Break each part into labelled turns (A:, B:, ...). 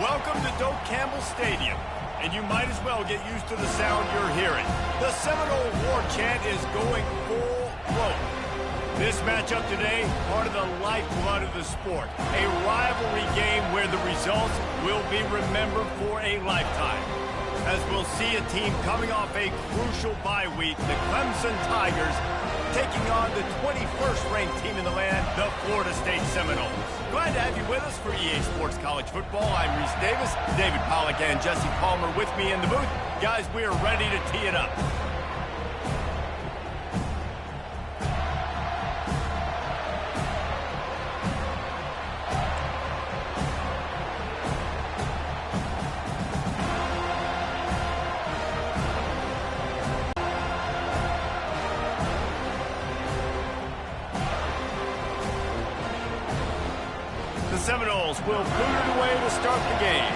A: Welcome to Doak Campbell Stadium, and you might as well get used to the sound you're hearing. The Seminole War Chant is going full throat. This matchup today, part of the lifeblood of the sport. A rivalry game where the results will be remembered for a lifetime. As we'll see a team coming off a crucial bye week, the Clemson Tigers taking on the 21st ranked team in the land, the Florida State Seminoles. Glad to have you with us for EA Sports College Football. I'm Reese Davis, David Pollack and Jesse Palmer with me in the booth. Guys, we are ready to tee it up. Seminoles will boot it away to start the game.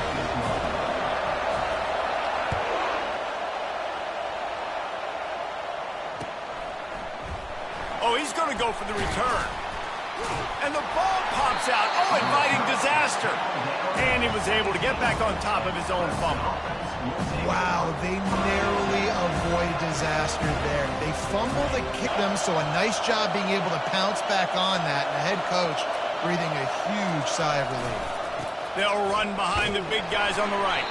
A: Oh, he's going to go for the return. And the ball pops out. Oh, inviting disaster. And he was able to get back on top of his own fumble.
B: Wow, they narrowly avoided disaster there. They fumbled to kick them, so a nice job being able to pounce back on that. And the head coach breathing a huge sigh of relief.
A: They'll run behind the big guys on the right.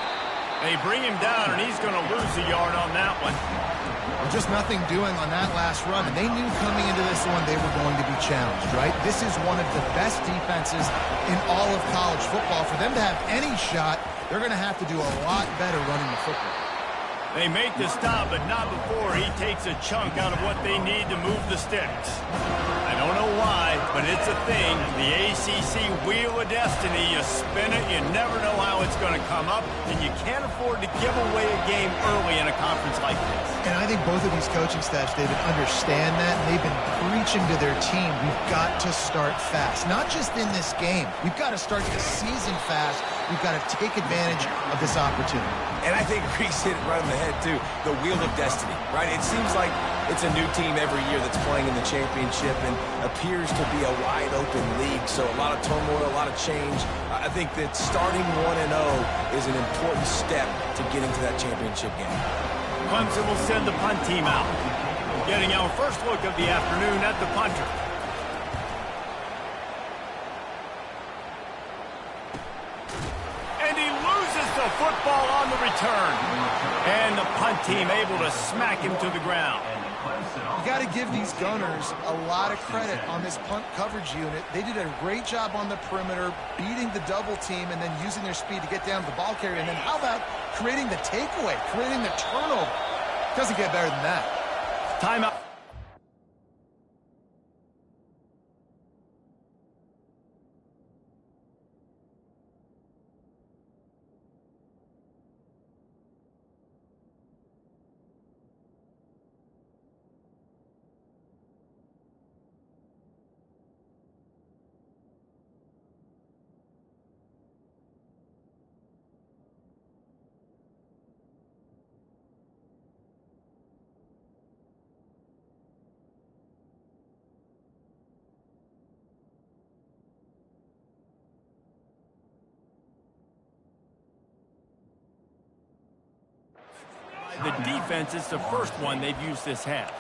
A: They bring him down, and he's going to lose a yard on that one.
B: Well, just nothing doing on that last run, and they knew coming into this one they were going to be challenged, right? This is one of the best defenses in all of college football. For them to have any shot, they're going to have to do a lot better running the football.
A: They make the stop, but not before he takes a chunk out of what they need to move the sticks. I don't know why, but it's a thing. The ACC Wheel of Destiny, you spin it, you never know how it's going to come up, and you can't afford to give away a game early in a conference like this.
B: And I think both of these coaching staffs, David, understand that, and they've been preaching to their team, we've got to start fast. Not just in this game. We've got to start the season fast. We've got to take advantage of this opportunity.
C: And I think Reese hit it right on the head, too. The Wheel of Destiny, right? It seems like it's a new team every year that's playing in the championship and appears to be a wide-open league. So a lot of turmoil, a lot of change. I think that starting 1-0 is an important step to getting to that championship game.
A: Clemson will send the punt team out. Getting our first look of the afternoon at the punter. The football on the return. And the punt team able to smack him to the ground.
B: You got to give these gunners a lot of credit on this punt coverage unit. They did a great job on the perimeter, beating the double team and then using their speed to get down to the ball carrier. And then how about creating the takeaway, creating the turnover? Doesn't get better than that.
A: Timeout. The defense is the first one they've used this half.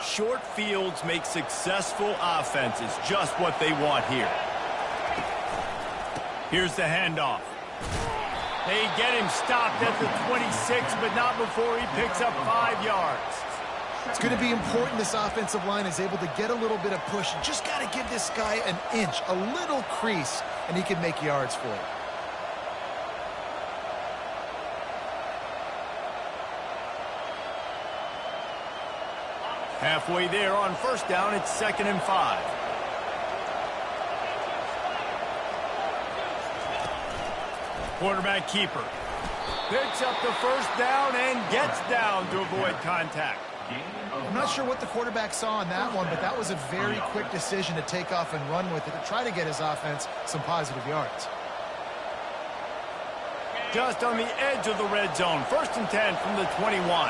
A: Short fields make successful offenses just what they want here. Here's the handoff. They get him stopped at the 26, but not before he picks up 5 yards.
B: It's going to be important this offensive line is able to get a little bit of push. You just got to give this guy an inch, a little crease, and he can make yards for it.
A: Halfway there on first down, it's 2nd and 5. Quarterback keeper picks up the first down and gets down to avoid contact.
B: I'm not sure what the quarterback saw on that one, but that was a very quick decision to take off and run with it to try to get his offense some positive yards.
A: Just on the edge of the red zone. 1st and 10 from the 21.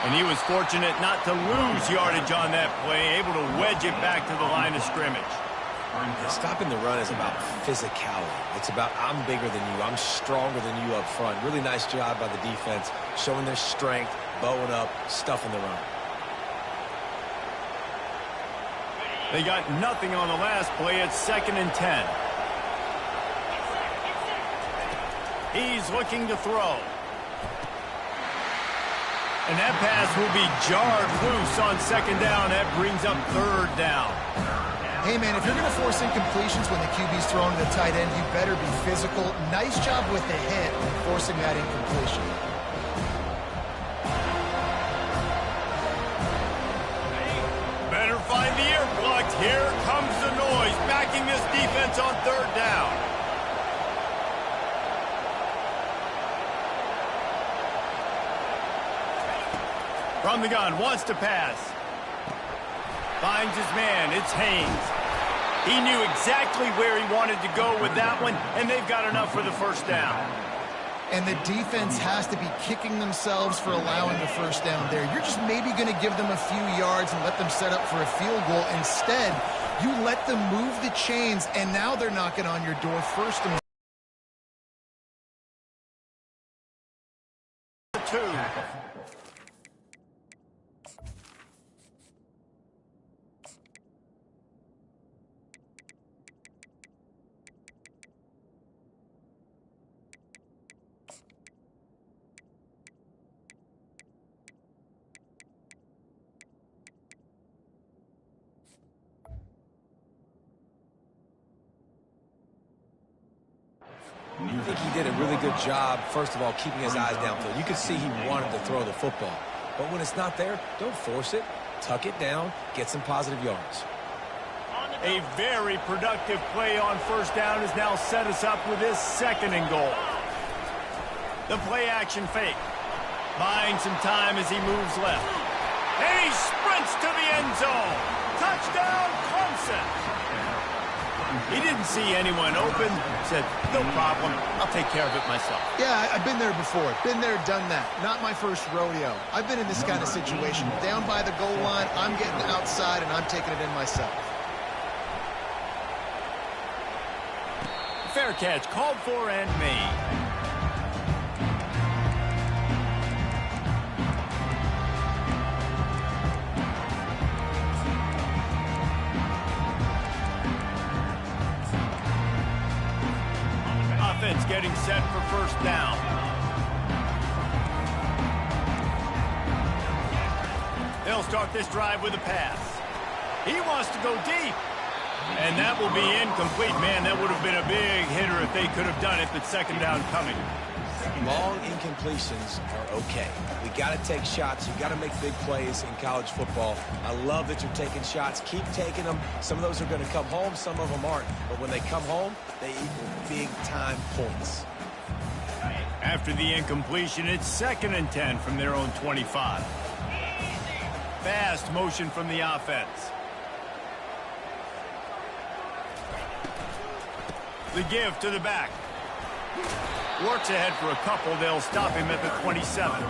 A: And he was fortunate not to lose yardage on that play, able to wedge it back to the line of scrimmage.
C: Stopping the run is about physicality. It's about I'm bigger than you, I'm stronger than you up front. Really nice job by the defense, showing their strength, bowing up, stuffing the run.
A: They got nothing on the last play. It's 2nd and 10. He's looking to throw. And that pass will be jarred loose on 2nd down. That brings up 3rd down.
B: Hey, man, if you're going to force incompletions when the QB's throwing to the tight end, you better be physical. Nice job with the hit and forcing that incompletion.
A: Better find the ear plugs. Here comes the noise, backing this defense on 3rd down. From the gun, wants to pass. Finds his man, it's Haynes. He knew exactly where he wanted to go with that one, and they've got enough for the 1st down.
B: And the defense has to be kicking themselves for allowing the 1st down there. You're just maybe going to give them a few yards and let them set up for a field goal. Instead, you let them move the chains, and now they're knocking on your door 1st and
A: 2.
C: I think he did a really good job, first of all, keeping his eyes downfield. You could see he wanted to throw the football. But when it's not there, don't force it. Tuck it down, get some positive yards.
A: A very productive play on 1st down has now set us up with his 2nd and goal. The play action fake. Buying some time as he moves left. And he sprints to the end zone. Touchdown, Clemson. He didn't see anyone open. Said, no problem. I'll take care of it myself.
B: Yeah, I've been there before. Been there, done that. Not my first rodeo. I've been in this kind of situation. Down by the goal line, I'm getting outside, and I'm taking it in myself.
A: Fair catch, called for and made. Offense getting set for 1st down. They'll start this drive with a pass. He wants to go deep. And that will be incomplete. Man, that would have been a big hitter if they could have done it, but 2nd down coming.
C: Long incompletions are okay. We got to take shots. You got to make big plays in college football. I love that you're taking shots. Keep taking them. Some of those are going to come home. Some of them aren't. But when they come home, they equal big-time points.
A: After the incompletion, it's 2nd and 10 from their own 25. Fast motion from the offense. The give to the back. Works ahead for a couple. They'll stop him at the 27.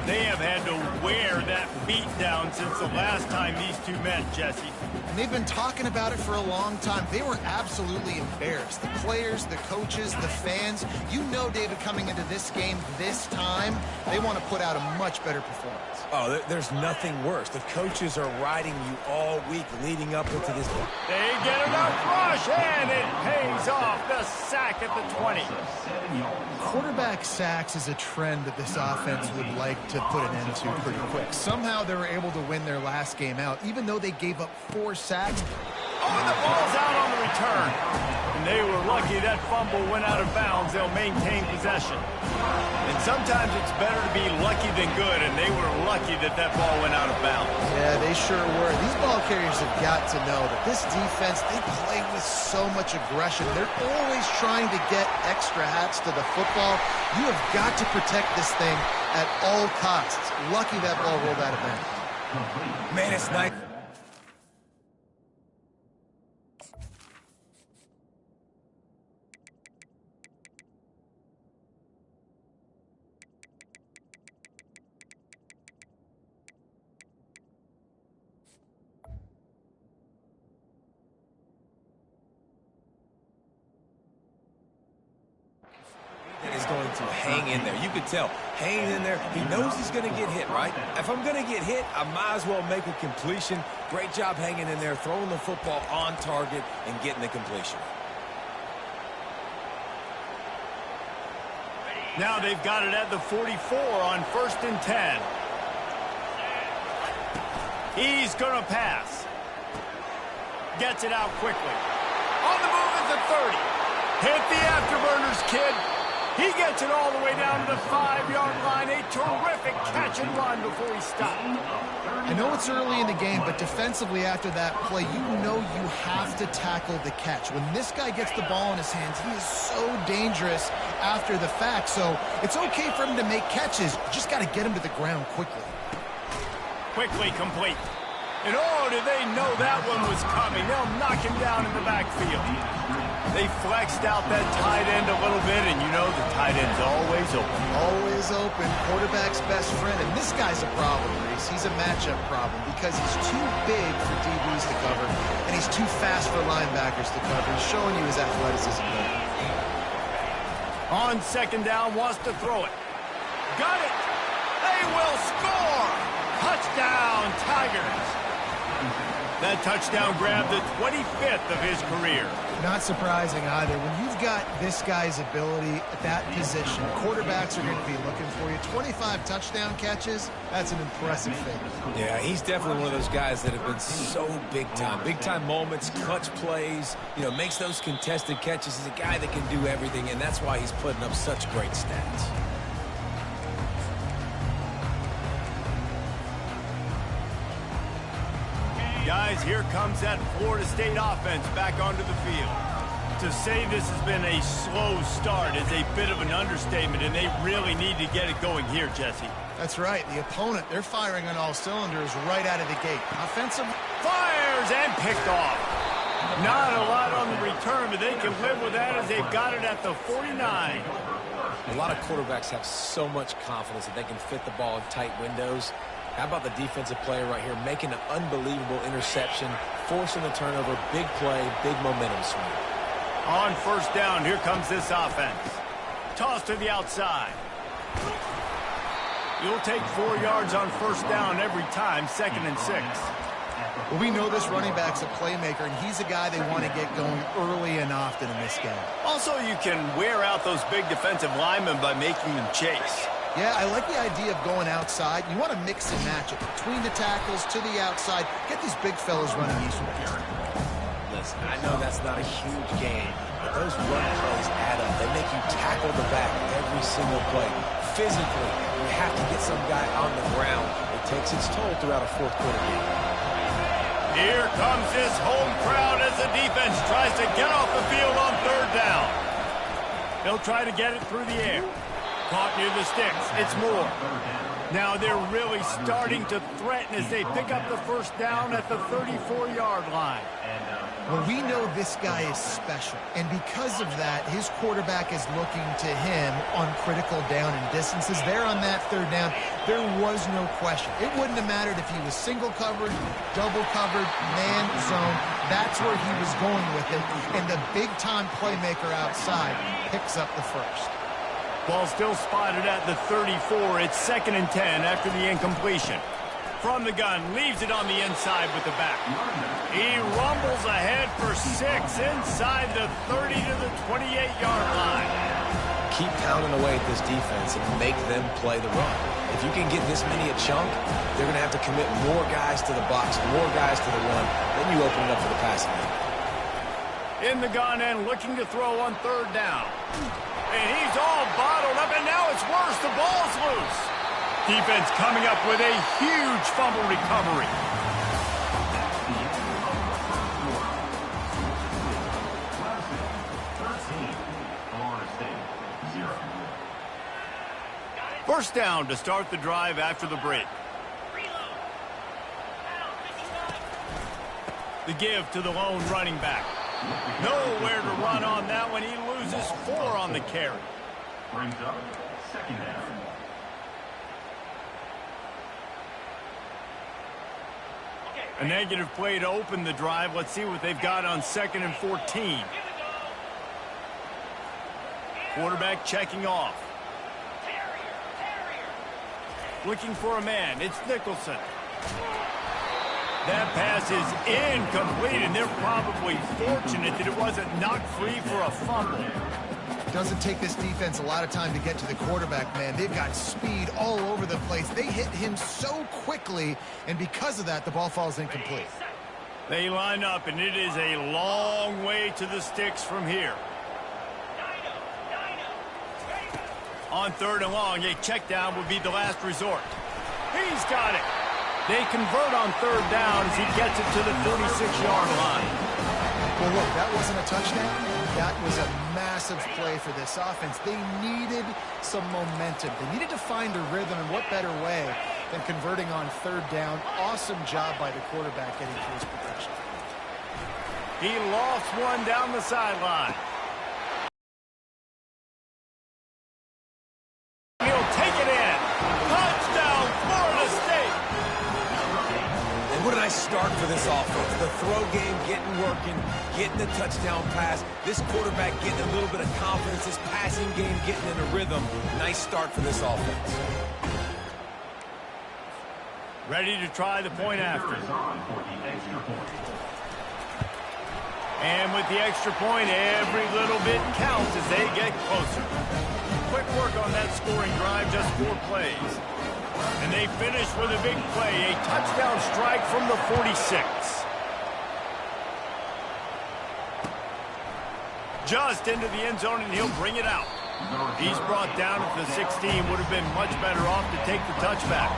A: They have had to wear that beat down since the last time these two met, Jesse.
B: And they've been talking about it for a long time. They were absolutely embarrassed. The players, the coaches, the fans. You know, David, coming into this game this time, they want to put out a much better performance.
C: Oh, there's nothing worse. The coaches are riding you all week leading up into this game.
A: They get enough rush, and it pays off. The sack at the 20.
B: Quarterback sacks is a trend that this offense would like to put an end to pretty quick. Somehow they were able to win their last game out, even though they gave up 4 sacks.
A: Oh, and the ball's out on the return. And they were lucky that fumble went out of bounds. They'll maintain possession. And sometimes it's better to be lucky than good, and they were lucky that that ball went out of bounds.
B: Yeah, they sure were. These ball carriers have got to know that this defense, they play with so much aggression. They're always trying to get extra hats to the football. You have got to protect this thing at all costs. Lucky that ball rolled out of bounds.
C: Man, it's nice. to hang in there. You could tell, hanging in there, he knows he's going to get hit, right? If I'm going to get hit, I might as well make a completion. Great job hanging in there, throwing the football on target and getting the completion.
A: Now they've got it at the 44 on 1st and 10. He's going to pass. Gets it out quickly. On the move at the 30. Hit the afterburners, kid. He gets it all the way down to the 5-yard line. A terrific catch and run before he stopped.
B: I know it's early in the game, but defensively after that play, you know you have to tackle the catch. When this guy gets the ball in his hands, he is so dangerous after the fact. So it's okay for him to make catches. You just got to get him to the ground quickly.
A: Quickly complete. And oh, did they know that one was coming. They'll knock him down in the backfield. They flexed out that tight end a little bit, and you know the tight end's always open.
B: Always open. Quarterback's best friend. And this guy's a problem, Reese. He's a matchup problem because he's too big for DBs to cover, and he's too fast for linebackers to cover. He's showing you his athleticism there.
A: On 2nd down, wants to throw it. Got it. They will score. Touchdown, Tigers. That touchdown grabbed the 25th of his career.
B: Not surprising either. When you've got this guy's ability at that position, quarterbacks are going to be looking for you. 25 touchdown catches, that's an impressive figure.
C: Yeah, he's definitely one of those guys that have been so big time. Big time moments, clutch plays, you know, makes those contested catches. He's a guy that can do everything, and that's why he's putting up such great stats.
A: Guys, here comes that Florida State offense back onto the field. To say this has been a slow start is a bit of an understatement, and they really need to get it going here, Jesse.
B: That's right. The opponent, they're firing on all cylinders right out of the gate. Offensive
A: Fires and picked off. Not a lot on the return, but they can live with that as they've got it at the 49.
C: A lot of quarterbacks have so much confidence that they can fit the ball in tight windows. How about the defensive player right here making an unbelievable interception, forcing the turnover, big play, big momentum swing.
A: On 1st down, here comes this offense. Toss to the outside. You'll take 4 yards on 1st down every time, 2nd and 6.
B: Well, we know this running back's a playmaker, and he's a guy they want to get going early and often in this game.
A: Also, you can wear out those big defensive linemen by making them chase.
B: Yeah, I like the idea of going outside. You want to mix and match it between the tackles to the outside. Get these big fellas running east and west.
C: Listen, I know that's not a huge game, but those run plays add up. They make you tackle the back every single play. Physically, you have to get some guy on the ground. It takes its toll throughout a 4th quarter game.
A: Here comes this home crowd as the defense tries to get off the field on 3rd down. They'll try to get it through the air. Caught near the sticks. It's Moore. Now they're really starting to threaten as they pick up the 1st down at the 34-yard line.
B: Well, we know this guy is special, and because of that, his quarterback is looking to him on critical down and distances. There on that 3rd down, there was no question. It wouldn't have mattered if he was single covered, double covered, man zone. That's where he was going with it, and the big-time playmaker outside picks up the 1st.
A: Ball still spotted at the 34. It's 2nd and 10 after the incompletion. From the gun, leaves it on the inside with the back. He rumbles ahead for 6 inside the 30 to the 28-yard line.
C: Keep pounding away at this defense and make them play the run. If you can get this many a chunk, they're going to have to commit more guys to the box, more guys to the run. Then you open it up for the passing game.
A: In the gun and looking to throw on 3rd down. And he's all bottled up, and now it's worse. The ball's loose. Defense coming up with a huge fumble recovery. First down to start the drive after the break. The give to the lone running back. Nowhere to run on that one. He loses 4 on the carry.
D: Brings up 2nd down.
A: A negative play to open the drive. Let's see what they've got on 2nd and 14. Quarterback checking off. Looking for a man. It's Nicholson. That pass is incomplete, and they're probably fortunate that it wasn't knocked free for a fumble.
B: Doesn't take this defense a lot of time to get to the quarterback, man. They've got speed all over the place. They hit him so quickly, and because of that, the ball falls incomplete.
A: They line up, and it is a long way to the sticks from here. On 3rd and long, a check down would be the last resort. He's got it. They convert on 3rd down as he gets it to the 46-yard line.
B: Well, look, that wasn't a touchdown. That was a massive play for this offense. They needed some momentum. They needed to find a rhythm, and what better way than converting on 3rd down. Awesome job by the quarterback getting through his progression.
A: He lost one down the sideline. He'll take it in. Touchdown, Florida State.
C: And what a nice start for this offense. The throw game getting working, getting the touchdown pass. This quarterback getting a little bit of confidence. This passing game getting in a rhythm. Nice start for this offense.
A: Ready to try the point after. And with the extra point, every little bit counts as they get closer. Quick work on that scoring drive, just 4 plays. And they finish with a big play, a touchdown strike from the 46. Just into the end zone, and he'll bring it out. He's brought down at the 16, would have been much better off to take the touchback.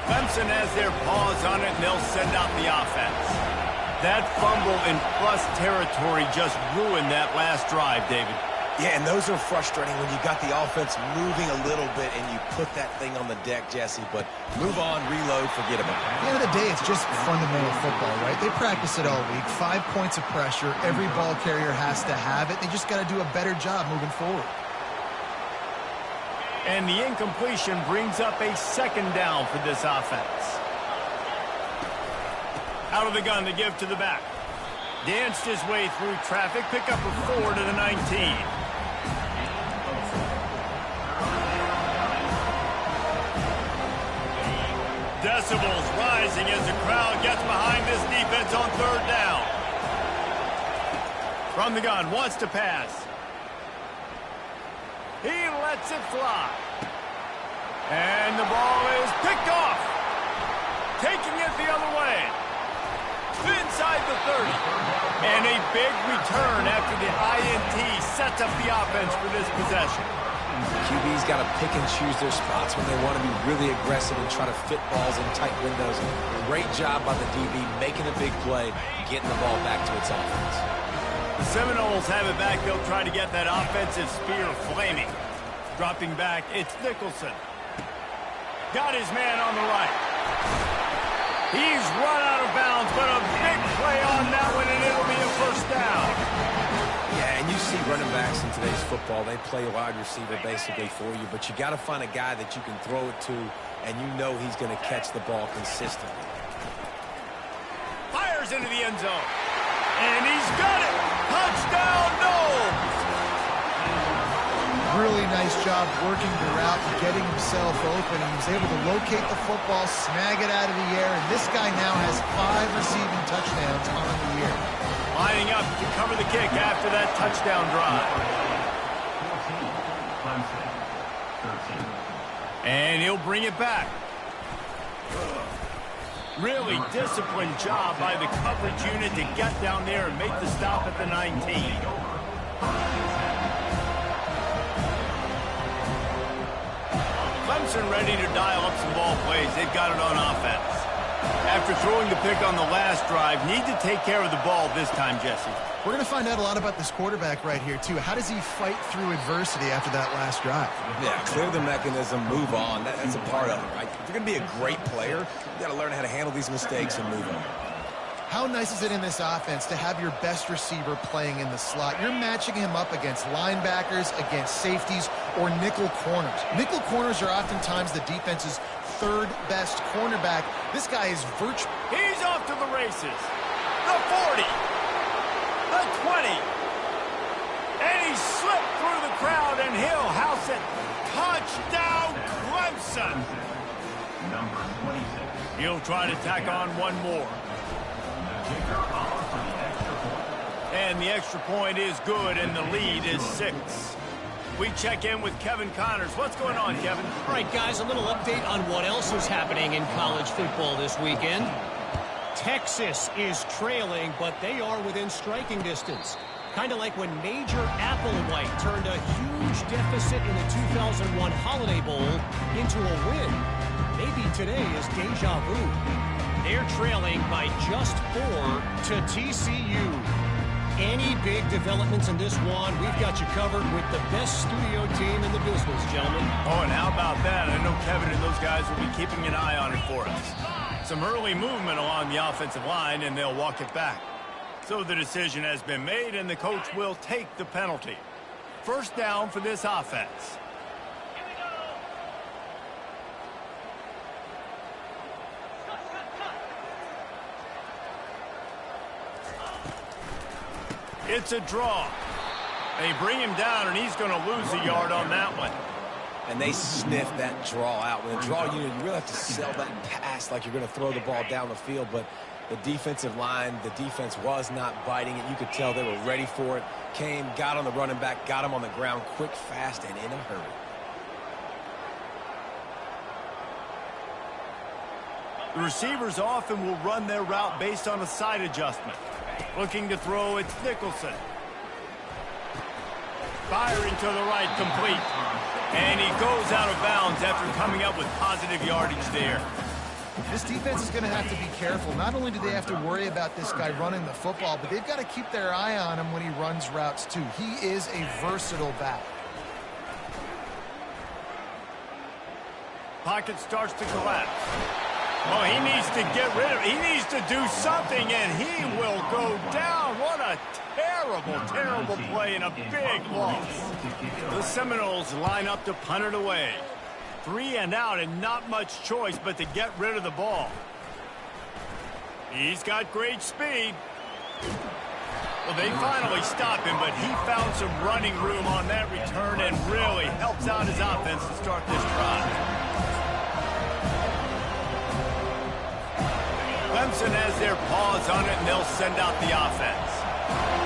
A: Clemson has their paws on it, and they'll send out the offense. That fumble in plus territory just ruined that last drive, David.
C: Yeah, and those are frustrating when you got the offense moving a little bit and you put that thing on the deck, Jesse. But move on, reload, forget about it.
B: At the end of the day, it's just fundamental football, right? They practice it all week. 5 points of pressure. Every ball carrier has to have it. They just got to do a better job moving forward.
A: And the incompletion brings up a 2nd down for this offense. Out of the gun to give to the back. Danced his way through traffic. Pick up a 4 to the 19. Decibels rising as the crowd gets behind this defense on 3rd down. From the gun, wants to pass. He lets it fly. And the ball is picked off. Taking it the other way. Inside the 30. And a big return after the INT sets up the offense for this possession.
C: QB's got to pick and choose their spots when they want to be really aggressive and try to fit balls in tight windows. Great job by the DB making a big play, getting the ball back to its offense.
A: The Seminoles have it back. They'll try to get that offensive spear flaming. Dropping back, it's Nicholson. Got his man on the right. He's run out of bounds, but a big play on that one, and it'll be a 1st down.
C: Yeah, and you see running backs in today's football, they play wide receiver basically for you, but you got to find a guy that you can throw it to, and you know he's going to catch the ball consistently.
A: Fires into the end zone. And he's got it. Touchdown, Noles.
B: Really nice job working the route and getting himself open. He was able to locate the football, snag it out of the air, and this guy now has 5 receiving touchdowns on the year.
A: Lining up to cover the kick after that touchdown drive.
D: 14, 13.
A: And he'll bring it back. Really disciplined job by the coverage unit to get down there and make the stop at the 19. Clemson ready to dial up some ball plays. They've got it on offense. After throwing the pick on the last drive, need to take care of the ball this time, Jesse.
B: We're going to find out a lot about this quarterback right here, too. How does he fight through adversity after that last drive?
C: Yeah, clear the mechanism, move on. That's a part of it, right? If you're going to be a great player, you got to learn how to handle these mistakes and move on.
B: How nice is it in this offense to have your best receiver playing in the slot? You're matching him up against linebackers, against safeties, or nickel corners. Nickel corners are oftentimes the defense's 3rd best cornerback. This guy is virtually...
A: He's off to the races. The 40. The 20. And he He slipped through the crowd, and he'll house it. Touchdown, Clemson.
D: Number 26.
A: He'll try to tack on one more.
D: The kicker off for the extra point.
A: And the extra point is good, and the lead is 6. We check in with Kevin Connors. What's going on, Kevin?
E: All right, guys, a little update on what else is happening in college football this weekend. Texas is trailing, but they are within striking distance. Kind of like when Major Applewhite turned a huge deficit in the 2001 Holiday Bowl into a win. Maybe today is deja vu. They're trailing by just 4 to TCU. Any big developments in this one, we've got you covered with the best studio team in the business, gentlemen.
A: Oh, and how about that? I know Kevin and those guys will be keeping an eye on it for us. Some early movement along the offensive line, and they'll walk it back. So the decision has been made, and the coach will take the penalty. First down for this offense. It's a draw. They bring him down, and he's going to lose a yard on that one.
C: And they sniff that draw out. With a draw unit, you really have to sell that pass like you're going to throw the ball down the field. But the defensive line, the defense was not biting it. You could tell they were ready for it. Came, got on the running back, got him on the ground quick, fast, and in a hurry.
A: The receivers often will run their route based on a side adjustment. Looking to throw, it's Nicholson. Firing to the right, complete. And he goes out of bounds after coming up with positive yardage there.
B: This defense is going to have to be careful. Not only do they have to worry about this guy running the football, but they've got to keep their eye on him when he runs routes too. He is a versatile back.
A: Pocket starts to collapse. Oh, he needs to get rid of it. He needs to do something, and he will go down. What a terrible, terrible play and a big loss. The Seminoles line up to punt it away. 3 and out, and not much choice but to get rid of the ball. He's got great speed. Well, they finally stop him, but he found some running room on that return and really helps out his offense to start this drive. Clemson has their paws on it, and they'll send out the offense.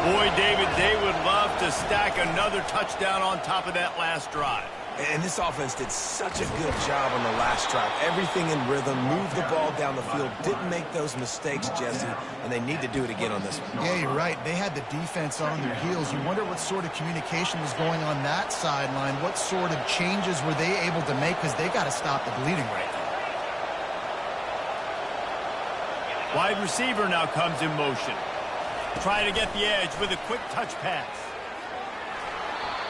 A: Boy, David, they would love to stack another touchdown on top of that last drive.
C: And this offense did such a good job on the last drive. Everything in rhythm, moved the ball down the field, didn't make those mistakes, Jesse, and they need to do it again on this one.
B: Yeah, you're right. They had the defense on their heels. You wonder what sort of communication was going on that sideline. What sort of changes were they able to make, because they got to stop the bleeding right now.
A: Wide receiver now comes in motion. Try to get the edge with a quick touch pass.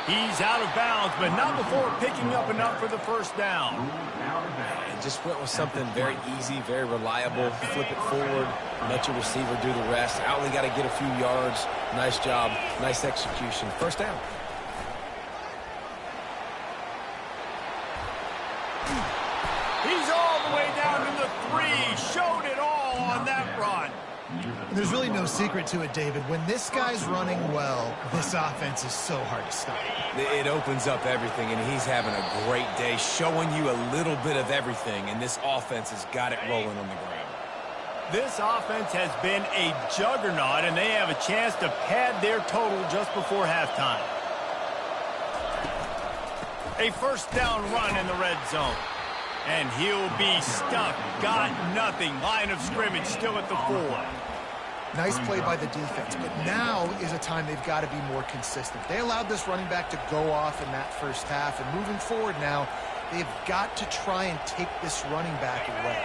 A: He's out of bounds, but not before picking up enough for the first down.
C: And just went with something very easy, very reliable. Flip it forward, let your receiver do the rest. I only got to get a few yards. Nice job, nice execution. First down.
A: He's all the way down to the 3. Showed it all on that run.
B: There's really no secret to it, David. When this guy's running well, this offense is so hard to stop.
C: It opens up everything, and he's having a great day, showing you a little bit of everything, and this offense has got it rolling on the ground.
A: This offense has been a juggernaut, and they have a chance to pad their total just before halftime. A first down run in the red zone. And he'll be stuck. Got nothing. Line of scrimmage still at the 4.
B: Nice play by the defense, but now is a time they've got to be more consistent. They allowed this running back to go off in that first half, and moving forward now, they've got to try and take this running back away.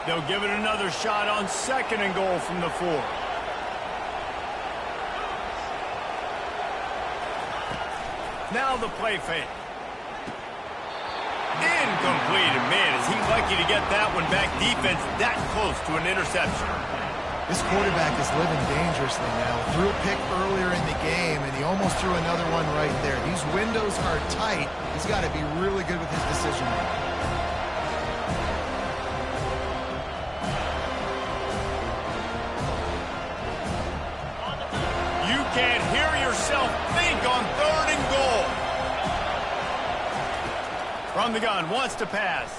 A: They'll give it another shot on 2nd and goal from the 4. Now the play fake. Incomplete, and man, is he lucky to get that one back. Defense that close to an interception.
B: This quarterback is living dangerously now. Threw a pick earlier in the game, and he almost threw another one right there. These windows are tight. He's got to be really good with his decision making.
A: You can't hear yourself think take on 3rd and goal. From the gun, wants to pass.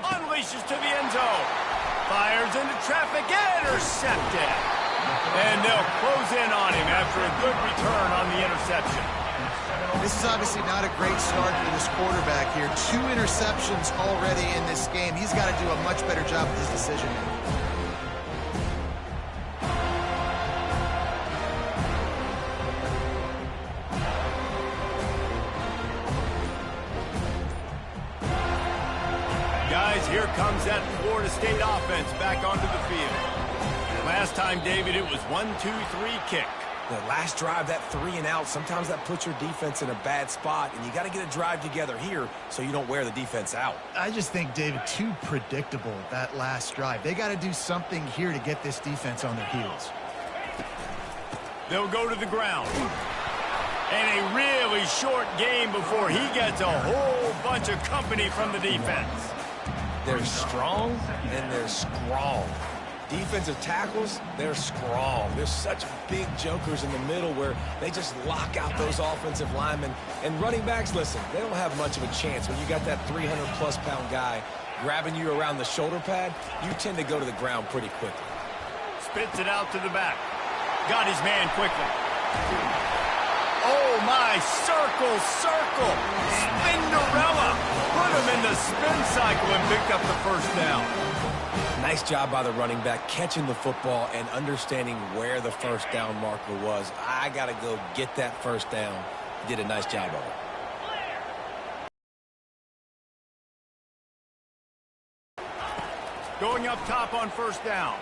A: Unleashes to the end zone. Fires into traffic, intercepted. And they'll close in on him after a good return on the interception.
B: This is obviously not a great start for this quarterback here. 2 interceptions already in this game. He's got to do a much better job with his decision-making.
A: Guys, here comes that Florida State offense back onto the field. Last time, David, it was 1-2-3 kick.
C: The last drive, that 3 and out, sometimes that puts your defense in a bad spot, and you got to get a drive together here so you don't wear the defense out.
B: I just think, David, too predictable, that last drive. They got to do something here to get this defense on their heels.
A: They'll go to the ground. And a really short game before he gets a whole bunch of company from the defense.
C: They're strong and they're strong. Defensive tackles, they're strong. There's such big jokers in the middle where they just lock out those offensive linemen. And running backs, listen, they don't have much of a chance. When you got that 300-plus pound guy grabbing you around the shoulder pad, you tend to go to the ground pretty quickly.
A: Spits it out to the back. Got his man quickly. Oh, my, circle. Spinderella. Put him in the spin cycle and picked up the first down.
C: Nice job by the running back catching the football and understanding where the first down marker was. I got to go get that first down. He did a nice job of it.
A: Going up top on first down.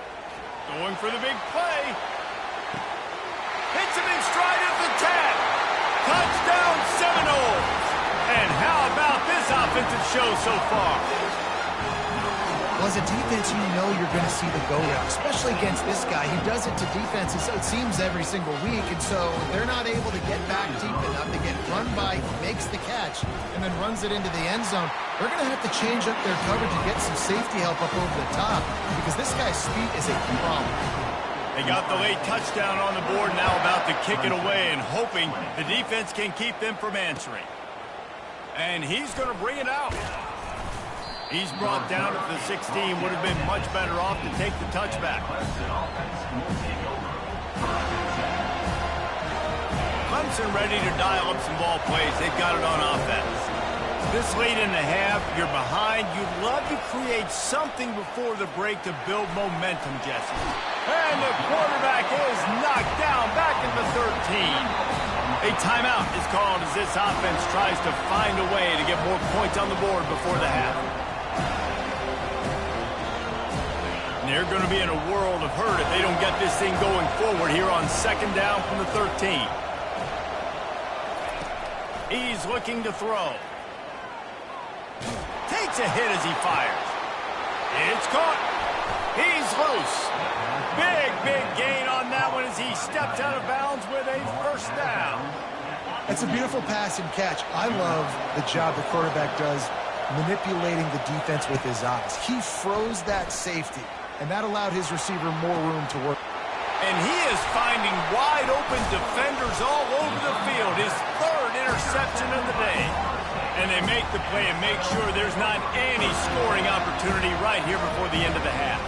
A: Going for the big play. Hits him in stride at the 10. Touchdown Seminoles. And how about this offensive show so far?
B: Well, as a defense, you know you're going to see the go route, especially against this guy. He does it to defenses, it seems, every single week, and so they're not able to get back deep enough. They get run by, makes the catch, and then runs it into the end zone. They're going to have to change up their coverage and get some safety help up over the top because this guy's speed is a problem.
A: They got the late touchdown on the board, now about to kick it away and hoping the defense can keep them from answering. And he's going to bring it out. He's brought down at the 16. Would have been much better off to take the touchback. Clemson ready to dial up some ball plays. They've got it on offense. This late in the half, you're behind. You'd love to create something before the break to build momentum, Jesse. And the quarterback is knocked down back at the 13. A timeout is called as this offense tries to find a way to get more points on the board before the half. They're going to be in a world of hurt if they don't get this thing going forward here on second down from the 13. He's looking to throw. Takes a hit as he fires. It's caught. He's loose. Big gain on that one as he steps out of bounds with a first down.
B: It's a beautiful pass and catch. I love the job the quarterback does manipulating the defense with his eyes. He froze that safety, and that allowed his receiver more room to work.
A: And he is finding wide-open defenders all over the field. His 3rd interception of the day. And they make the play and make sure there's not any scoring opportunity right here before the end of the half.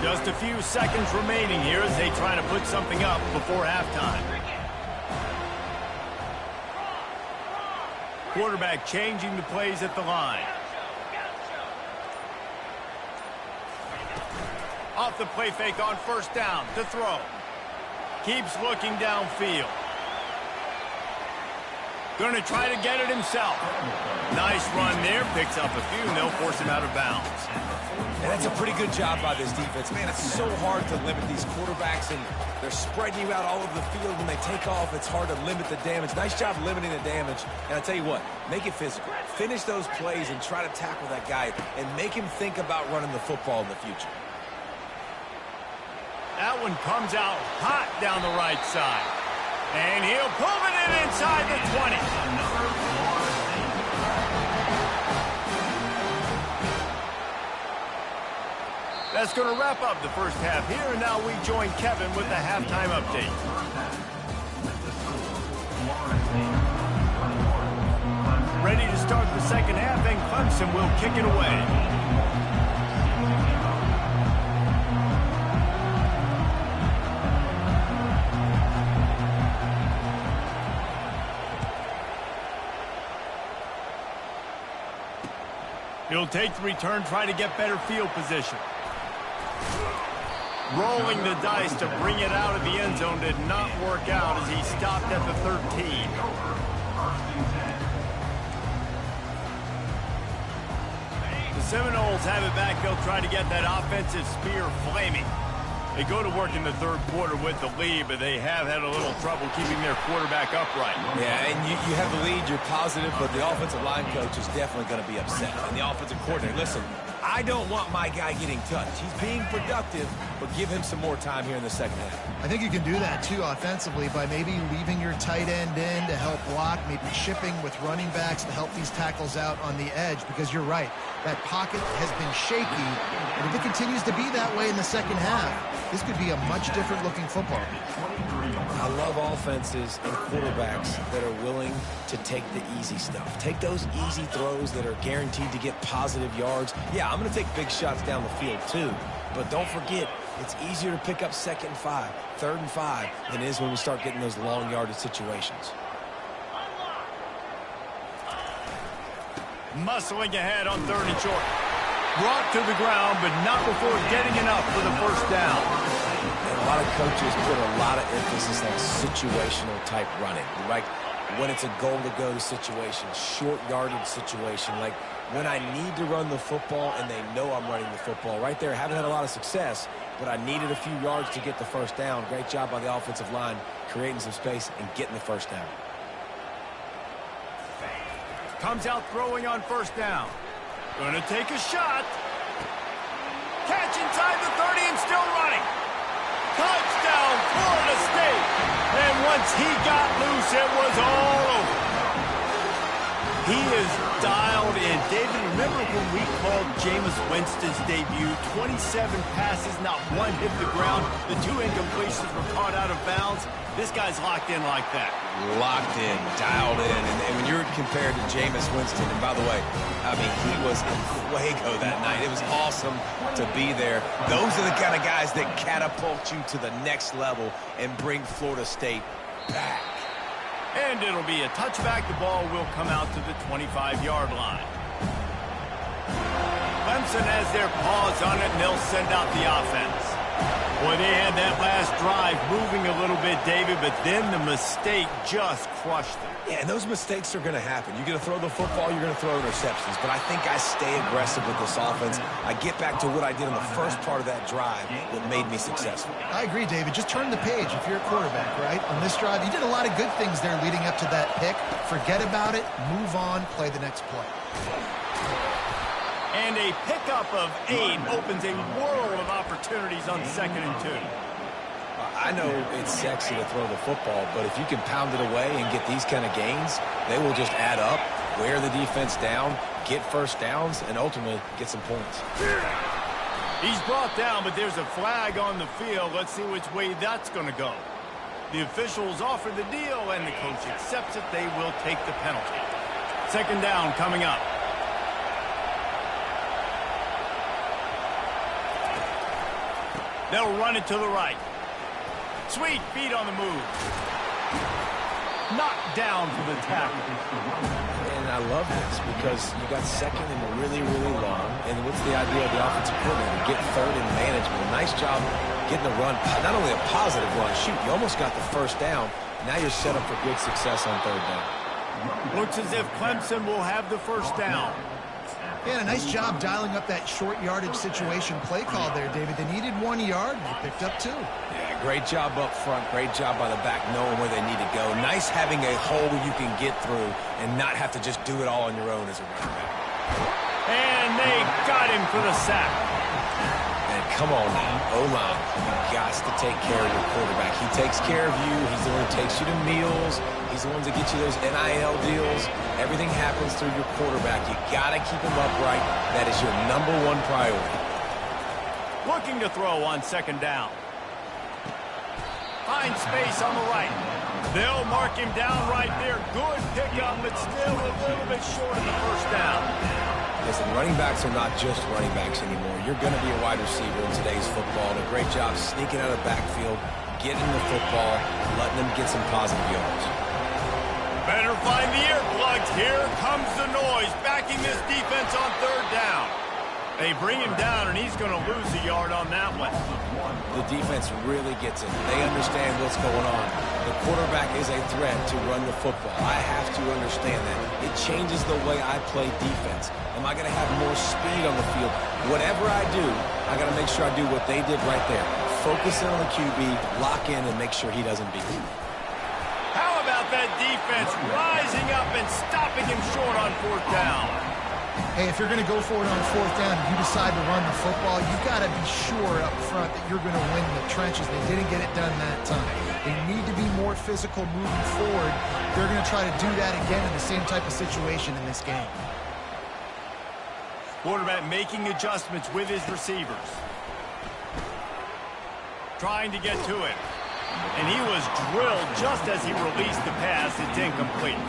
A: Just a few seconds remaining here as they try to put something up before halftime. Quarterback changing the plays at the line. Off the play fake on first down to throw. Keeps looking downfield. Going to try to get it himself. Nice run there. Picks up a few, and they'll force him out of bounds.
C: And that's a pretty good job by this defense. Man, it's so hard to limit these quarterbacks, and they're spreading you out all over the field. When they take off, it's hard to limit the damage. Nice job limiting the damage. And I tell you what, make it physical. Finish those plays and try to tackle that guy and make him think about running the football in the future.
A: That one comes out hot down the right side. And he'll pull it in inside the 20. That's going to wrap up the first half here, and now we join Kevin with the halftime update. ready to start the second half, and Clemson will kick it away. He'll take the return, try to get better field position. Rolling the dice to bring it out of the end zone did not work out as he stopped at the 13. The Seminoles have it back. They'll try to get that offensive spear flaming. They go to work in the third quarter with the lead, but they have had a little trouble keeping their quarterback upright.
C: Yeah, and you have the lead, you're positive, but the offensive line coach is definitely going to be upset. And the offensive coordinator, listen, I don't want my guy getting touched. He's being productive, but give him some more time here in the second half.
B: I think you can do that, too, offensively, by maybe leaving your tight end in to help block, maybe shipping with running backs to help these tackles out on the edge, because you're right. That pocket has been shaky, and if it continues to be that way in the second half, this could be a much different looking football.
C: I love offenses and quarterbacks that are willing to take the easy stuff. Take those easy throws that are guaranteed to get positive yards. Yeah, I'm going to take big shots down the field too. But don't forget, it's easier to pick up 2nd and 5, 3rd and 5 than it is when we start getting those long yardage situations.
A: Muscling ahead on 3rd and short. Brought to the ground, but not before getting enough for the first down.
C: And a lot of coaches put a lot of emphasis on situational type running, right? When it's a goal-to-go situation, short yardage situation, like when I need to run the football and they know I'm running the football. Right there, haven't had a lot of success, but I needed a few yards to get the first down. Great job by the offensive line, creating some space and getting the first down.
A: Comes out throwing on 1st down. Going to take a shot. Catch inside the 30 and still running. Touchdown, Florida State. And once he got loose, it was all over. He is dialed in. David, remember when we called Jameis Winston's debut? 27 passes, not one hit the ground. The 2 incompletions were caught out of bounds. This guy's locked in like that.
C: Locked in, dialed in. And when you're compared to Jameis Winston, and by the way, I mean, he was in fuego that night. It was awesome to be there. Those are the kind of guys that catapult you to the next level and bring Florida State back.
A: And it'll be a touchback. The ball will come out to the 25-yard line. Clemson has their paws on it, and they'll send out the offense. Boy, they had that last drive moving a little bit, David, but then the mistake just crushed them.
C: Yeah, and those mistakes are going to happen. You're going to throw the football, you're going to throw interceptions. But I think I stay aggressive with this offense. I get back to what I did in the first part of that drive that made me successful.
B: I agree, David. Just turn the page if you're a quarterback, right? On this drive, you did a lot of good things there leading up to that pick. Forget about it, move on, play the next play.
A: And a pickup of 8 opens a world of opportunities on 2nd and 2.
C: I know it's sexy to throw the football, but if you can pound it away and get these kind of gains, they will just add up, wear the defense down, get first downs, and ultimately get some points.
A: He's brought down, but there's a flag on the field. Let's see which way that's going to go. The officials offer the deal, and the coach accepts it. They will take the penalty. 2nd down coming up. They'll run it to the right. Sweet feet on the move. Knocked down for the tackle.
C: And I love this because you got 2nd and really, really long. And what's the idea of the offensive coordinator? Get 3rd in management. Nice job getting the run. Not only a positive run. Shoot, you almost got the first down. Now you're set up for good success on 3rd down.
A: Looks as if Clemson will have the first down.
B: Yeah, a nice job dialing up that short yardage situation play call there, David. They needed 1 yard, and they picked up 2.
C: Yeah, great job up front. Great job by the back knowing where they need to go. Nice having a hole you can get through and not have to just do it all on your own as a running back.
A: And they got him for the sack.
C: And come on now, O-line, you got to take care of your quarterback. He takes care of you. He's the one who takes you to meals. He's the one that gets you those NIL deals. Everything happens through your quarterback. You got to keep him upright. That is your #1 priority.
A: Looking to throw on 2nd down. Finds space on the right. They'll mark him down right there. Good pickup, but still a little bit short of the first down.
C: Listen, running backs are not just running backs anymore. You're going to be a wide receiver in today's football. A great job sneaking out of the backfield, getting the football, letting them get some positive yards.
A: Better find the earplugs. Here comes the noise, backing this defense on third down. They bring him down, and he's going to lose a yard on that one.
C: The defense really gets it. They understand what's going on. The quarterback is a threat to run the football. I have to understand that. It changes the way I play defense. Am I going to have more speed on the field? Whatever I do, I got to make sure I do what they did right there. Focus in on the QB, lock in, and make sure he doesn't beat me.
A: How about that defense rising up and stopping him short on fourth down?
B: Hey, if you're going to go for it on fourth down and you decide to run the football, you've got to be sure up front that you're going to win the trenches. They didn't get it done that time. They need to be more physical moving forward. They're going to try to do that again in the same type of situation in this game.
A: Quarterback making adjustments with his receivers. Trying to get to it. And he was drilled just as he released the pass. It's incomplete.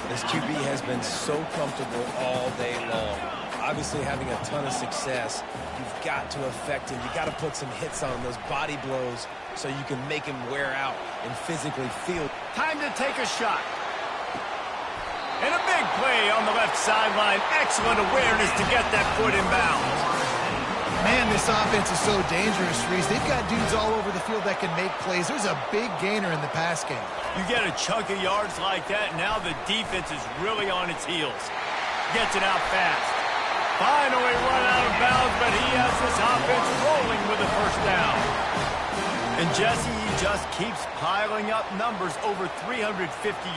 C: This QB has been so comfortable all day long. Obviously having a ton of success. You've got to affect him. You've got to put some hits on him, those body blows, so you can make him wear out and physically feel.
A: Time to take a shot. And a big play on the left sideline. Excellent awareness to get that foot in bounds.
B: Man, this offense is so dangerous, Reese. They've got dudes all over the field that can make plays. There's a big gainer in the pass game.
A: You get a chunk of yards like that, now the defense is really on its heels. Gets it out fast. Finally run out of bounds, but he has this offense rolling with a first down. And Jesse, he just keeps piling up numbers, over 350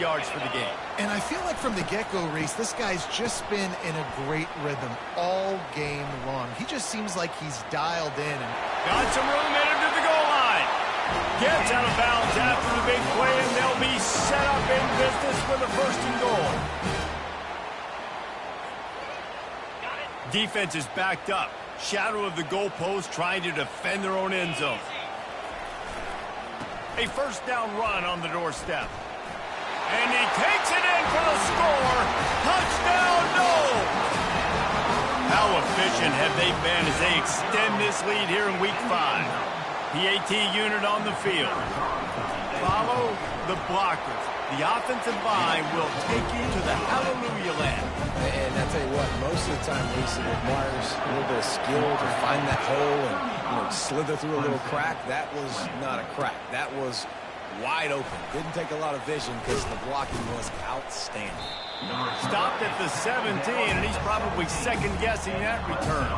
A: yards for the game.
B: And I feel like from the get-go, Reese, this guy's just been in a great rhythm all game long. He just seems like he's dialed in.
A: Got some room headed to the goal line. Gets out of bounds after the big play, and they'll be set up in business for the first and goal. Defense is backed up. Shadow of the goalpost trying to defend their own end zone. A first down run on the doorstep. And he takes it in for the score. Touchdown, no! How efficient have they been as they extend this lead here in Week 5? The AT unit on the field. Follow the blockers. The offensive line will take you to the hallelujah land.
C: And I tell you what, most of the time, Lisa, it requires a little bit of skill to find that hole and slither through a little crack. That was not a crack. That was wide open. Didn't take a lot of vision because the blocking was outstanding.
A: Stopped at the 17, and he's probably second-guessing that return.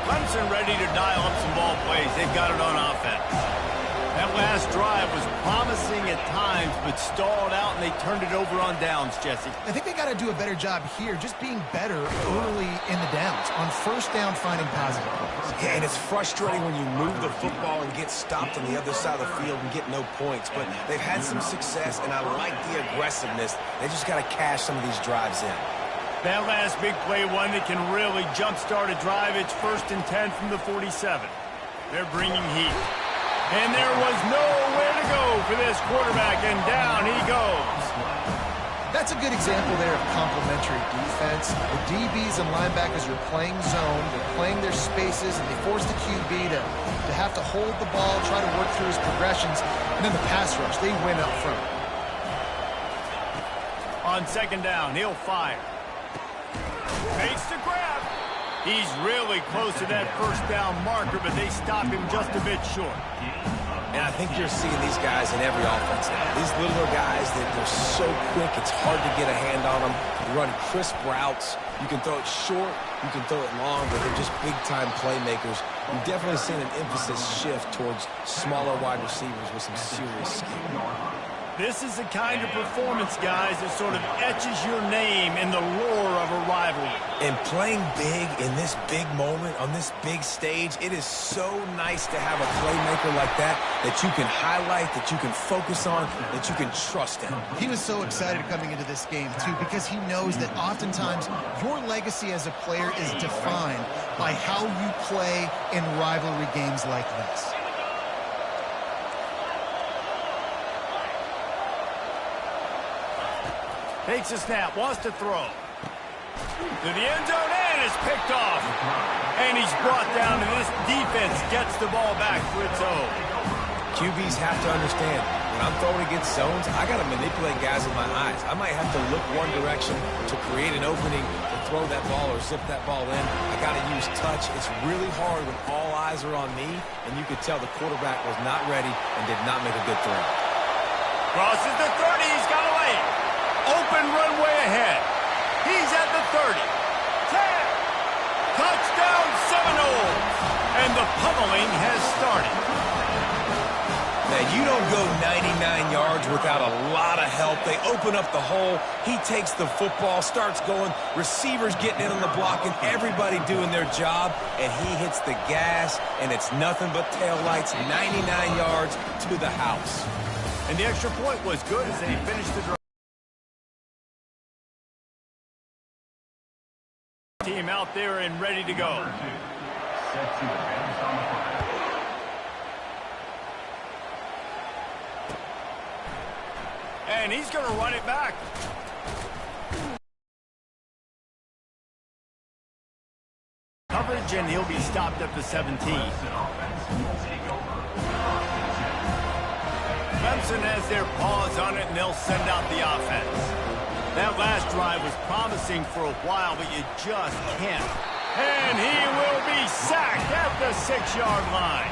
A: Clemson ready to dial up some ball plays. They've got it on offense. That last drive was promising at times, but stalled out, and they turned it over on downs, Jesse.
B: I think they got to do a better job here, just being better early in the downs. On first down, finding positive plays.
C: Yeah, and it's frustrating when you move the football and get stopped on the other side of the field and get no points. But they've had some success, and I like the aggressiveness. They just got to cash some of these drives in.
A: That last big play, one that can really jumpstart a drive. It's 1st and 10 from the 47. They're bringing heat. And there was nowhere to go for this quarterback, and down he goes.
B: That's a good example there of complementary defense. The DBs and linebackers are playing zone. They're playing their spaces, and they force the QB to have to hold the ball, try to work through his progressions, and then the pass rush, they win up front.
A: On second down, he'll fire. Makes the grab. He's really close to that first down marker, but they stop him just a bit short.
C: And I think you're seeing these guys in every offense now. These littler guys, they're so quick, it's hard to get a hand on them. They run crisp routes. You can throw it short, you can throw it long, but they're just big-time playmakers. You've definitely seen an emphasis shift towards smaller wide receivers with some serious skill.
A: This is the kind of performance, guys, that sort of etches your name in the lore of a rivalry.
C: And playing big in this big moment, on this big stage, it is so nice to have a playmaker like that you can highlight, that you can focus on, that you can trust in.
B: He was so excited coming into this game, too, because he knows that oftentimes your legacy as a player is defined by how you play in rivalry games like this.
A: Takes a snap, wants to throw. To the end zone, and it's picked off. And he's brought down, and this defense gets the ball back for its own.
C: QBs have to understand, when I'm throwing against zones, I got to manipulate guys with my eyes. I might have to look one direction to create an opening to throw that ball or zip that ball in. I got to use touch. It's really hard when all eyes are on me, and you could tell the quarterback was not ready and did not make a good throw.
A: Crosses the 30, he's got a lane. Open runway ahead. He's at the 30. 10. Touchdown Seminoles. And the pummeling has started.
C: Now, you don't go 99 yards without a lot of help. They open up the hole. He takes the football, starts going. Receivers getting in on the block, and everybody doing their job. And he hits the gas, and it's nothing but tail lights, 99 yards to the house.
A: And the extra point was good as they finished the drive. Team out there and ready to go.
D: Set to advance on the play.
A: And he's going to run it back. Coverage, and he'll be stopped at the 17. Clemson has their paws on it, and they'll send out the offense. That last drive was promising for a while, but you just can't. And he will be sacked at the 6-yard line.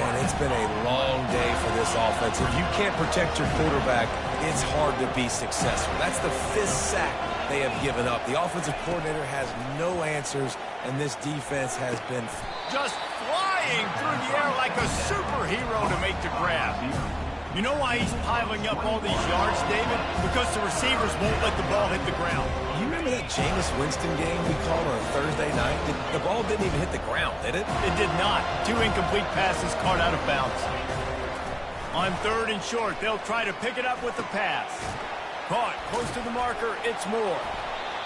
C: And it's been a long day for this offense. If you can't protect your quarterback, it's hard to be successful. That's the 5th sack they have given up. The offensive coordinator has no answers, and this defense has been
A: just flying through the air like a superhero to make the grab. You know why he's piling up all these yards, David? Because the receivers won't let the ball hit the ground.
C: You remember that Jameis Winston game we called on a Thursday night? The ball didn't even hit the ground, did it?
A: It did not. 2 incomplete passes caught out of bounds. On 3rd and short, they'll try to pick it up with the pass. Caught close to the marker, it's Moore.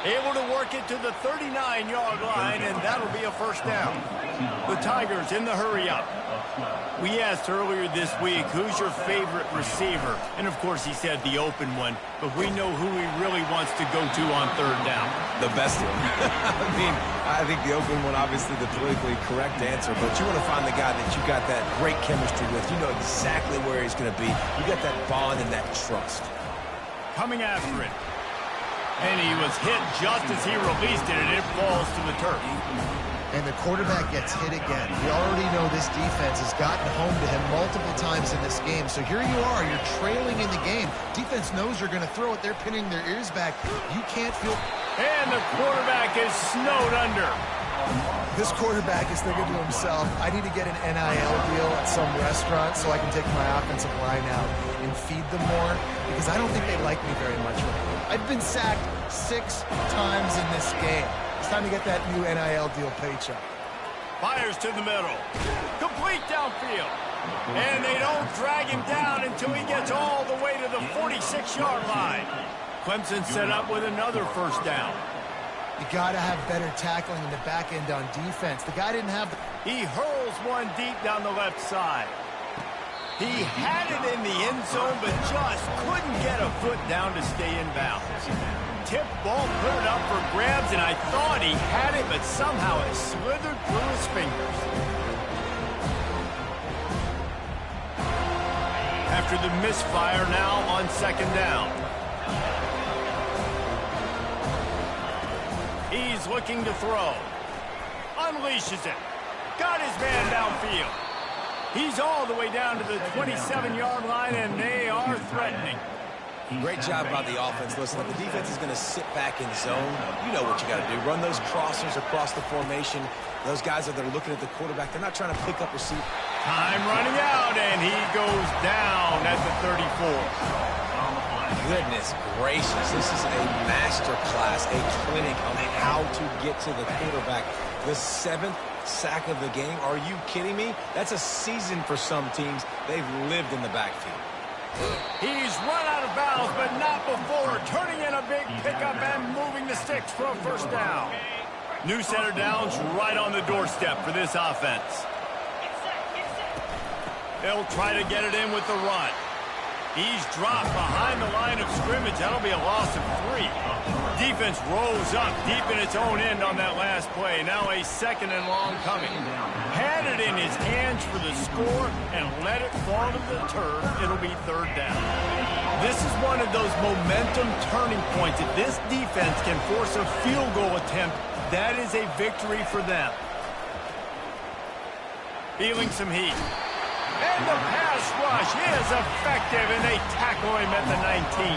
A: Able to work it to the 39-yard line, and that'll be a first down. The Tigers in the hurry-up. We asked earlier this week, who's your favorite receiver? And, of course, he said the open one, but we know who he really wants to go to on 3rd down.
C: The best one. I think the open one, obviously the politically correct answer, but you want to find the guy that you got that great chemistry with. You know exactly where he's going to be. You got that bond and that trust.
A: Coming after it. And he was hit just as he released it, and it falls to the turf.
B: And the quarterback gets hit again. We already know this defense has gotten home to him multiple times in this game. So here you are, you're trailing in the game. Defense knows you're going to throw it. They're pinning their ears back. You can't feel...
A: And the quarterback is snowed under.
B: This quarterback is thinking to himself, I need to get an NIL deal at some restaurant so I can take my offensive line out and feed them more, because I don't think they like me very much right now. I've been sacked 6 times in this game. It's time to get that new NIL deal paycheck.
A: Fires to the middle. Complete downfield. And they don't drag him down until he gets all the way to the 46-yard line. Clemson set up with another first down.
B: You got to have better tackling in the back end on defense. The guy didn't have the...
A: He hurls one deep down the left side. He had it in the end zone, but just couldn't get a foot down to stay in bounds. Tip ball, put it up for grabs, and I thought he had it, but somehow it slithered through his fingers. After the misfire, now on 2nd down. He's looking to throw. Unleashes it. Got his man downfield. He's all the way down to the 27-yard line, and they are threatening.
C: Great job by the offense. Listen, if the defense is going to sit back in zone, you know what you got to do. Run those crossers across the formation. Those guys that are looking at the quarterback, they're not trying to pick up receiver.
A: Time running out, and he goes down at the 34.
C: Goodness gracious, this is a master class, a clinic on how to get to the quarterback. The 7th sack of the game. Are you kidding me? That's a season for some teams. They've lived in the backfield.
A: He's run out of bounds, but not before turning in a big pickup and moving the sticks for a first down. New center downs right on the doorstep for this offense. They'll try to get it in with the run. He's dropped behind the line of scrimmage. That'll be a loss of 3. Defense rolls up deep in its own end on that last play. Now a 2nd and long coming. Had it in his hands for the score and let it fall to the turf. It'll be 3rd down. This is one of those momentum turning points. If this defense can force a field goal attempt, that is a victory for them. Feeling some heat. And the pass rush is effective, and they tackle him at the 19.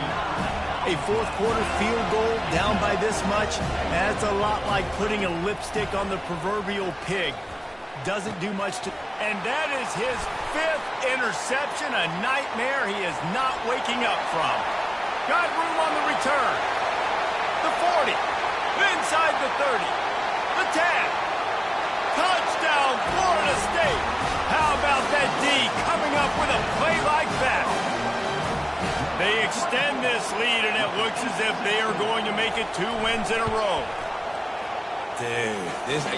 A: A 4th quarter field goal down by this much, that's a lot like putting a lipstick on the proverbial pig. Doesn't do much to... And that is his 5th interception, a nightmare he is not waking up from. Got room on the return. The 40. Inside the 30. The 10. Touchdown, Florida State. How about that D coming up with a play like that? They extend this lead, and it looks as if they are going to make it 2 wins in a row.
C: Dude,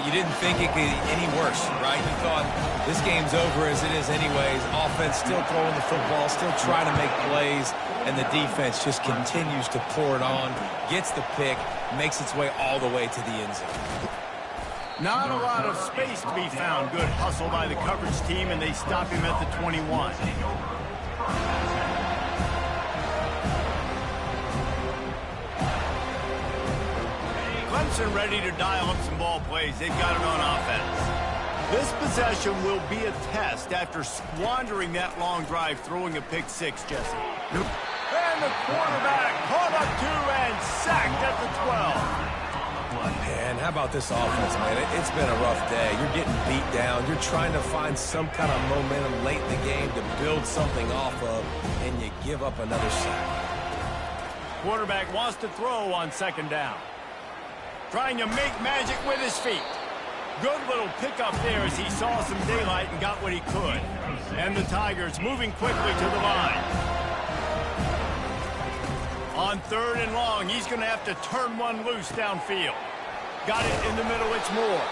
C: you didn't think it could get any worse, right? You thought this game's over as it is anyways. Offense still throwing the football, still trying to make plays, and the defense just continues to pour it on, gets the pick, makes its way all the way to the end zone.
A: Not a lot of space to be found. Good hustle by the coverage team, and they stop him at the 21. Clemson ready to dial up some ball plays. They've got it on offense. This possession will be a test after squandering that long drive, throwing a pick 6, Jesse. And the quarterback caught up 2 and sacked at the 12.
C: Man, how about this offense, man? It's been a rough day. You're getting beat down. You're trying to find some kind of momentum late in the game to build something off of, and you give up another sack.
A: Quarterback wants to throw on 2nd down. Trying to make magic with his feet. Good little pickup there as he saw some daylight and got what he could. And the Tigers moving quickly to the line. On 3rd and long, he's going to have to turn one loose downfield. Got it in the middle, it's Moore.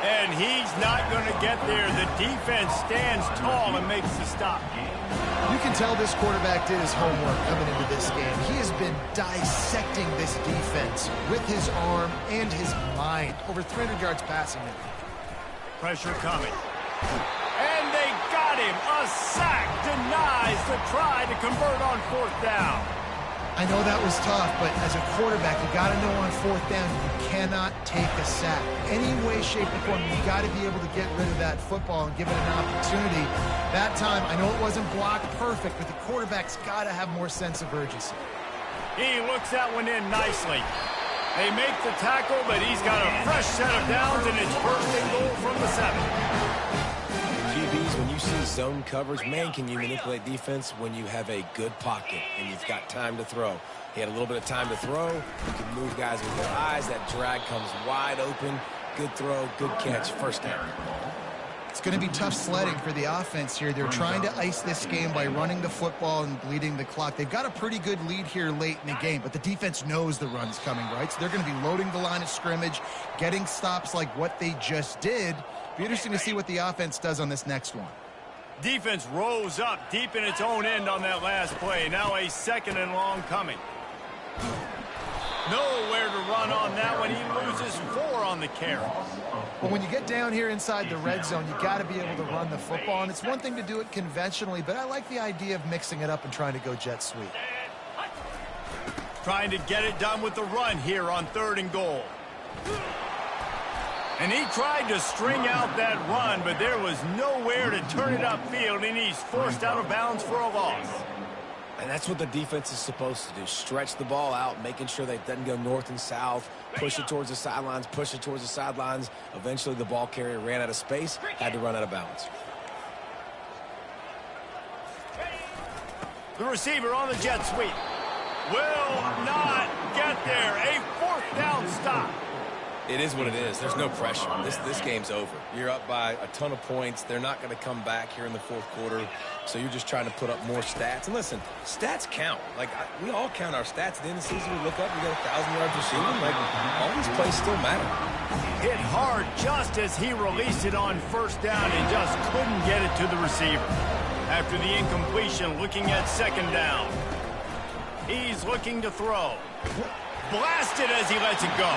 A: And he's not going to get there. The defense stands tall and makes the stop.
B: You can tell this quarterback did his homework coming into this game. He has been dissecting this defense with his arm and his mind. Over 300 yards passing it.
A: Pressure coming. And they got him. A sack denies the try to convert on 4th down.
B: I know that was tough, but as a quarterback, you got to know on 4th down, you cannot take a sack. Any way, shape, or form, you got to be able to get rid of that football and give it an opportunity. That time, I know it wasn't blocked perfect, but the quarterback's got to have more sense of urgency.
A: He looks that one in nicely. They make the tackle, but he's got a fresh set of downs, and it's 1st and goal from the 7.
C: QBs, when you see zone coverage, man, can you manipulate defense when you have a good pocket and you've got time to throw. He had a little bit of time to throw. You can move guys with your eyes. That drag comes wide open. Good throw, good catch, 1st down.
B: It's going to be tough sledding for the offense here. They're trying to ice this game by running the football and bleeding the clock. They've got a pretty good lead here late in the game, but the defense knows the run's coming, right? So they're going to be loading the line of scrimmage, getting stops like what they just did. Be interesting to see what the offense does on this next one.
A: Defense rolls up deep in its own end on that last play. Now a 2nd and long coming. Nowhere to run on that one. He loses 4 on the carry.
B: Well, when you get down here inside the red zone, you got to be able to run the football. And it's one thing to do it conventionally, but I like the idea of mixing it up and trying to go jet sweep.
A: Trying to get it done with the run here on 3rd and goal. And he tried to string out that run, but there was nowhere to turn it upfield, and he's forced out of bounds for a loss.
C: And that's what the defense is supposed to do. Stretch the ball out, making sure that it doesn't go north and south, push it towards the sidelines, push it towards the sidelines. Eventually, the ball carrier ran out of space, had to run out of bounds.
A: The receiver on the jet sweep will not get there. A 4th down stop.
C: It is what it is. There's no pressure. This game's over. You're up by a ton of points. They're not going to come back here in the 4th quarter. So you're just trying to put up more stats. And listen, stats count. Like, we all count our stats. At the end of the season, we look up, we got 1,000 yards receiving. Like, all these plays still matter.
A: Hit hard just as he released it on 1st down and just couldn't get it to the receiver. After the incompletion, looking at second down. He's looking to throw. Blasted as he lets it go.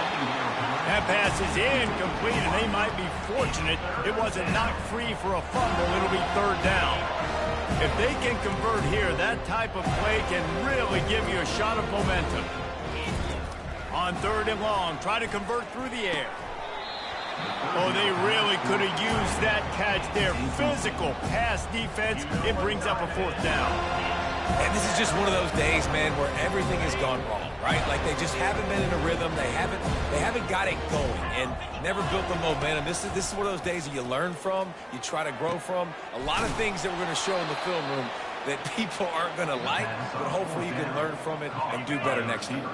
A: That pass is incomplete, and they might be fortunate it wasn't knocked free for a fumble. It'll be third down. If they can convert here, that type of play can really give you a shot of momentum. On third and long, try to convert through the air. Oh, they really could have used that catch there. Physical pass defense. It brings up a fourth down.
C: And this is just one of those days, man, where everything has gone wrong, right? Like they just haven't been in a rhythm. They haven't got it going and never built the momentum. This is one of those days that you learn from, you try to grow from. A lot of things that we're going to show in the film room that people aren't going to like, but hopefully you can learn from it and do better next year.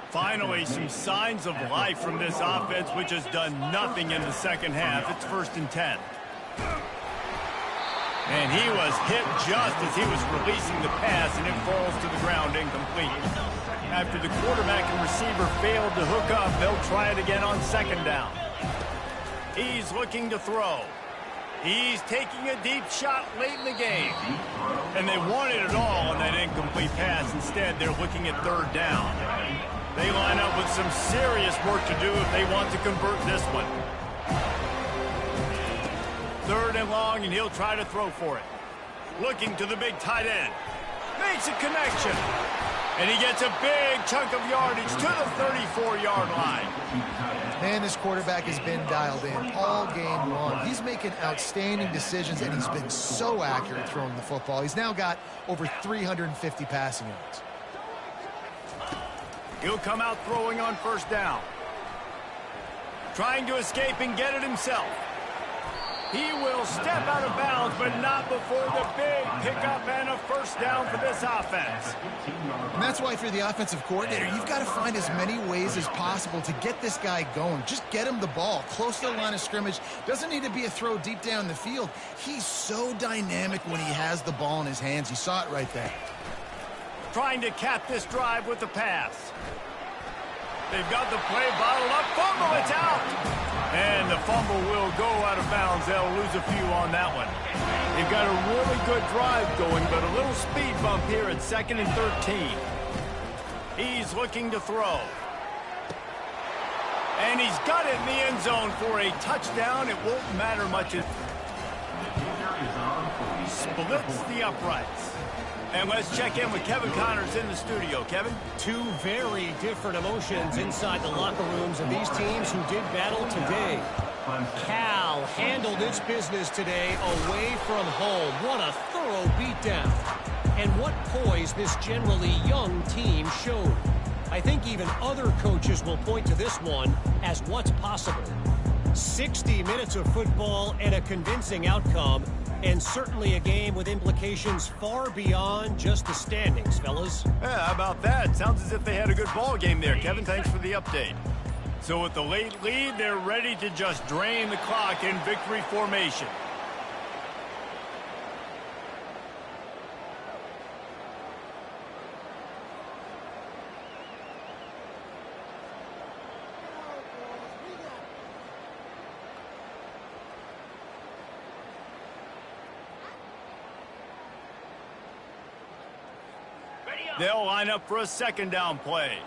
A: Finally, some signs of life from this offense, which has done nothing in the second half. It's 1st and 10. And he was hit just as he was releasing the pass, and it falls to the ground incomplete. After the quarterback and receiver failed to hook up, they'll try it again on second down. He's looking to throw. He's taking a deep shot late in the game. And they wanted it all on that incomplete pass. Instead, they're looking at third down. They line up with some serious work to do if they want to convert this one. Third and long, and he'll try to throw for it. Looking to the big tight end. Makes a connection. And he gets a big chunk of yardage to the 34-yard line.
B: Man, this quarterback has been dialed in all game long. He's making outstanding decisions, and he's been so accurate throwing the football. He's now got over 350 passing yards.
A: He'll come out throwing on first down. Trying to escape and get it himself. He will step out of bounds, but not before the big pickup and a first down for this offense.
B: And that's why, if you're the offensive coordinator, you've got to find as many ways as possible to get this guy going. Just get him the ball close to the line of scrimmage. Doesn't need to be a throw deep down the field. He's so dynamic when he has the ball in his hands. You saw it right there.
A: Trying to cap this drive with the pass. They've got the play bottled up. Fumble, it's out. And the fumble will go out of bounds. They'll lose a few on that one. They've got a really good drive going, but a little speed bump here at 2nd and 13. He's looking to throw. And he's got it in the end zone for a touchdown. It won't matter much. Splits the uprights. And let's check in with Kevin Connors in the studio. Kevin?
E: Two very different emotions inside the locker rooms of these teams who did battle today. Cal handled its business today away from home. What a thorough beatdown. And what poise this generally young team showed. I think even other coaches will point to this one as what's possible. 60 minutes of football and a convincing outcome. And certainly a game with implications far beyond just the standings, fellas.
A: Yeah, how about that? Sounds as if they had a good ball game there. Kevin, thanks for the update. So with the late lead, they're ready to just drain the clock in victory formation. They'll line up for a second down play.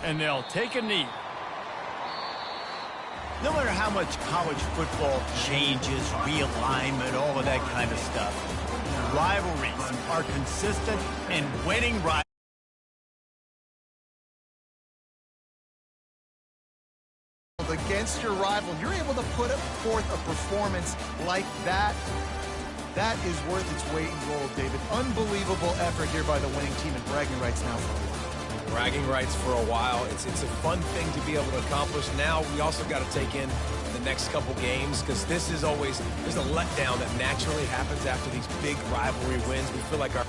A: And they'll take a knee. No matter how much college football changes, realignment, all of that kind of stuff, rivalries are consistent, and winning rivalries
B: against your rival, you're able to put forth a performance like that. That is worth its weight in gold, David. Unbelievable effort here by the winning team, and bragging rights now for a while.
C: Bragging rights for a while. It's a fun thing to be able to accomplish. Now we also got to take in the next couple games, because there's a letdown that naturally happens after these big rivalry wins. We feel like our